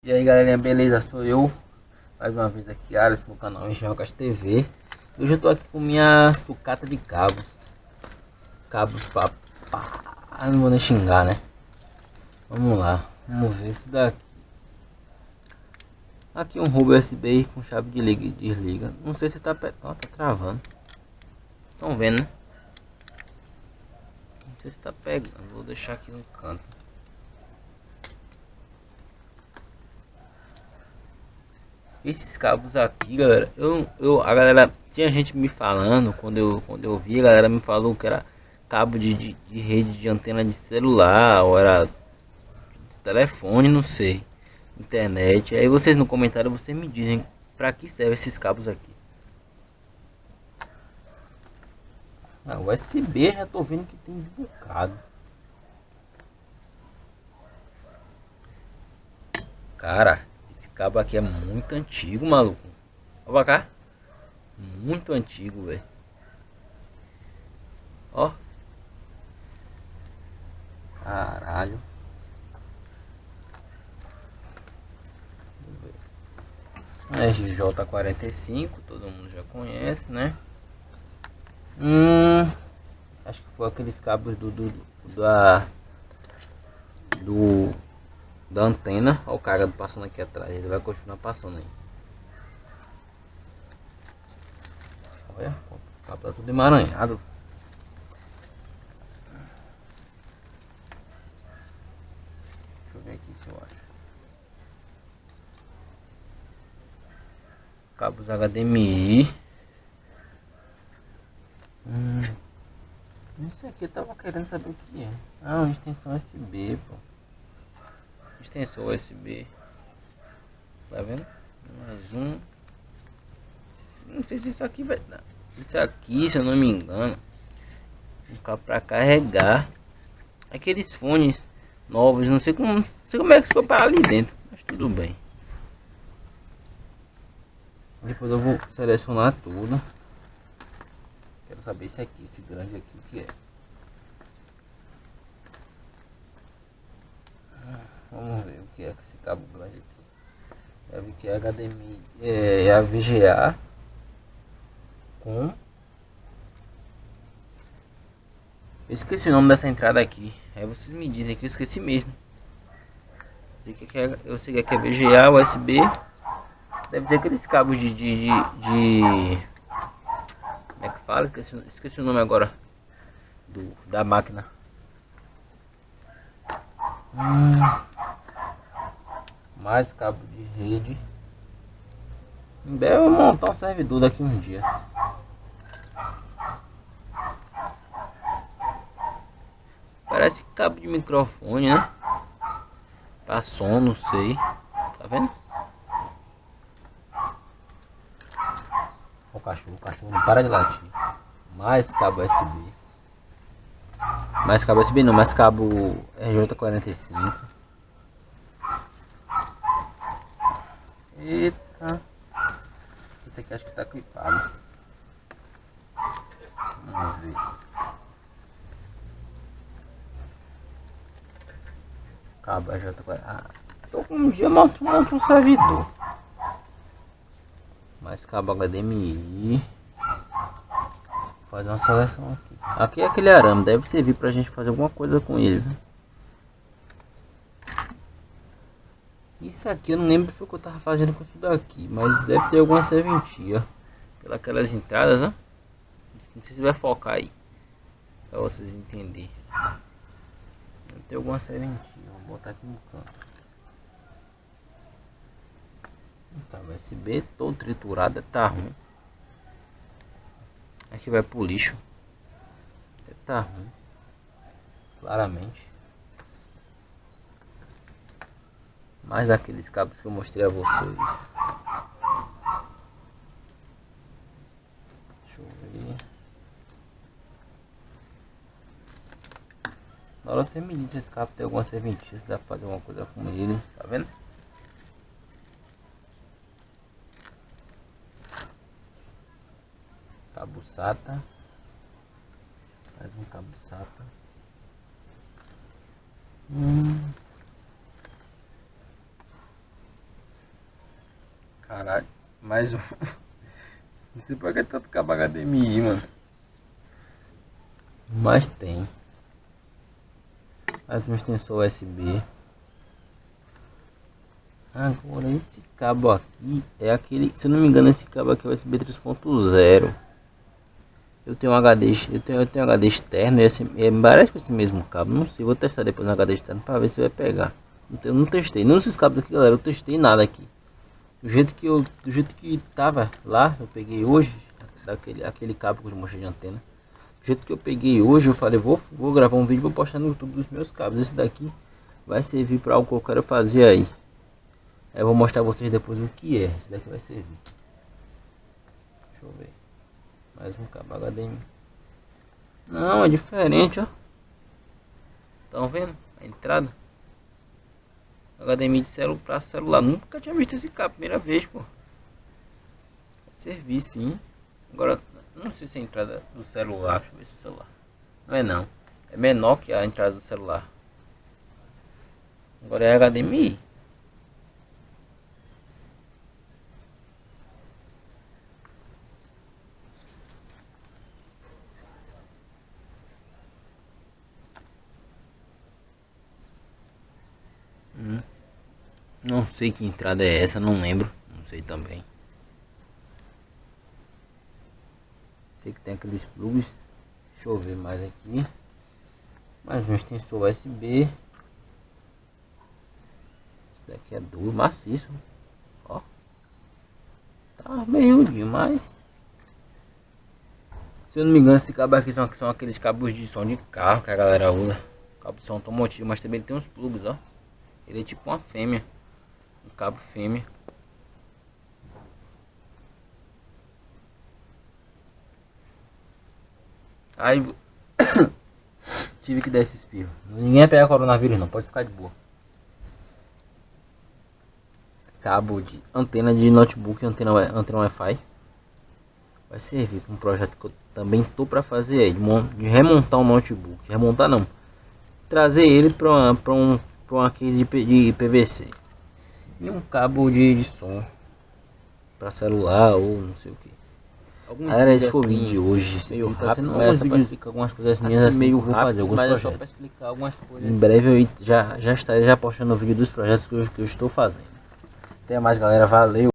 E aí galerinha, beleza? Sou eu, mais uma vez aqui, Alisson, no canal Engenhocas TV. Hoje eu tô aqui com minha sucata de cabos. Cabos pra... não vou nem xingar, né? Vamos lá, vamos ver isso daqui. Aqui um roubo USB com chave de liga e desliga. Não sei se tá pegando, tá travando. Estão vendo, né? Não sei se tá pegando, vou deixar aqui no canto. Esses cabos aqui, galera, a galera, tinha gente me falando, quando eu vi, a galera me falou que era cabo de rede de antena de celular, ou era de telefone, não sei, internet. Aí vocês no comentário, vocês me dizem pra que serve esses cabos aqui. Ah, USB já tô vendo que tem de bocado. Cara, esse cabo aqui é muito antigo, maluco. Olha pra cá. Muito antigo, velho. Ó. Caralho. RJ45, todo mundo já conhece, né? Acho que foi aqueles cabos do da antena. Olha o cara passando aqui atrás, ele vai continuar passando aí. Olha, o cabo tá tudo emaranhado. Deixa eu ver aqui se eu acho. Cabos HDMI. Isso aqui eu tava querendo saber o que é. Ah, uma extensão USB, pô. Extensão USB. Tá vendo? Mais um. Não sei se isso aqui vai dar. Isso aqui, se eu não me engano, um cabo pra carregar aqueles fones novos. Não sei como é que foi para ali dentro, mas tudo bem. Depois eu vou selecionar tudo. Quero saber esse aqui, esse grande aqui, o que é. Vamos ver o que é esse cabo grande aqui. Já vi que é HDMI, é a VGA com... Eu esqueci o nome dessa entrada aqui. Aí vocês me dizem que eu esqueci mesmo. Eu sei que é VGA, USB. Deve ser aqueles cabos como é que fala? Esqueci o nome agora da máquina. Mais cabo de rede. Em breve eu vou montar um servidor daqui um dia. Parece cabo de microfone, né? Pra som, não sei. Tá vendo? O cachorro não para de latir. Mais cabo USB. Mais cabo USB não, mais cabo RJ45. Eita. Esse aqui acho que está clipado. Vamos ver. Cabo RJ45. Tô com um dia monto um servidor. Mais cabo HDMI. Vou fazer uma seleção aqui. Aqui é aquele arame, deve servir pra gente fazer alguma coisa com ele, né? Isso aqui eu não lembro o que eu tava fazendo com isso daqui, mas deve ter alguma serventia. Pelas entradas, ó. Não sei se vai focar aí, pra vocês entenderem. Deve ter alguma serventia, vou botar aqui no canto. Tá, o USB todo triturado, tá ruim. Aqui vai pro lixo. Deve tá ruim, claramente. Mais aqueles cabos que eu mostrei a vocês. Deixa eu ver. Na hora você me diz se esse cabo tem alguma serventia, se dá pra fazer alguma coisa com ele, tá vendo? Cabo SATA. Mais um cabo SATA. Caralho, mais um. Não sei pra que tanto cabo HDMI, mano. Mas tem. Mais um extensor USB. Agora esse cabo aqui é aquele, se eu não me engano, esse cabo aqui é USB 3.0. Eu tenho um HD, eu tenho HD externo e esse parece com esse mesmo cabo. Não sei, vou testar depois no HD externo para ver se vai pegar. Eu não testei, não esses cabos aqui, galera. Eu testei nada aqui. Do jeito que tava lá, eu peguei hoje aquele cabo que eu mostrei de antena. Do jeito que eu peguei hoje, eu falei, vou gravar um vídeo, vou postar no YouTube dos meus cabos. Esse daqui vai servir para algo que eu quero fazer aí. Eu vou mostrar a vocês depois o que é. Esse daqui vai servir. Deixa eu ver. Mais um cabo HDMI. Não, é diferente, ó. Estão vendo? A entrada. HDMI de celular para celular. Nunca tinha visto esse cabo. Primeira vez, pô. Vai servir sim. Agora, não sei se é a entrada do celular. Deixa eu ver se é o celular. Não é não. É menor que a entrada do celular. Agora é HDMI. Não sei que entrada é essa, não lembro. Não sei também. Sei que tem aqueles plugs. Deixa eu ver mais aqui. Mais um extensor USB. Esse daqui é duro, maciço. Ó. Tá meio rudinho, mas... Se eu não me engano, esse cabo aqui são aqueles cabos de som de carro que a galera usa. Cabo de som automotivo, mas também ele tem uns plugs, ó. Ele é tipo uma fêmea. Um cabo fêmea. Aí tive que dar esse espirro. Ninguém vai pegar coronavírus não, pode ficar de boa. Cabo de antena de notebook, antena Wi-Fi. Vai servir para um projeto que eu também tô para fazer aí, de remontar um notebook. Remontar não. Trazer ele para uma case de PVC. E um cabo de som para celular ou não sei o que. Era esse foi o vídeo de hoje. Meio rápido, mas para explicar algumas coisas minhas assim, meio rápido, mas é só para explicar algumas coisas. Em breve eu já estarei postando o vídeo dos projetos que eu estou fazendo. Até mais, galera, valeu.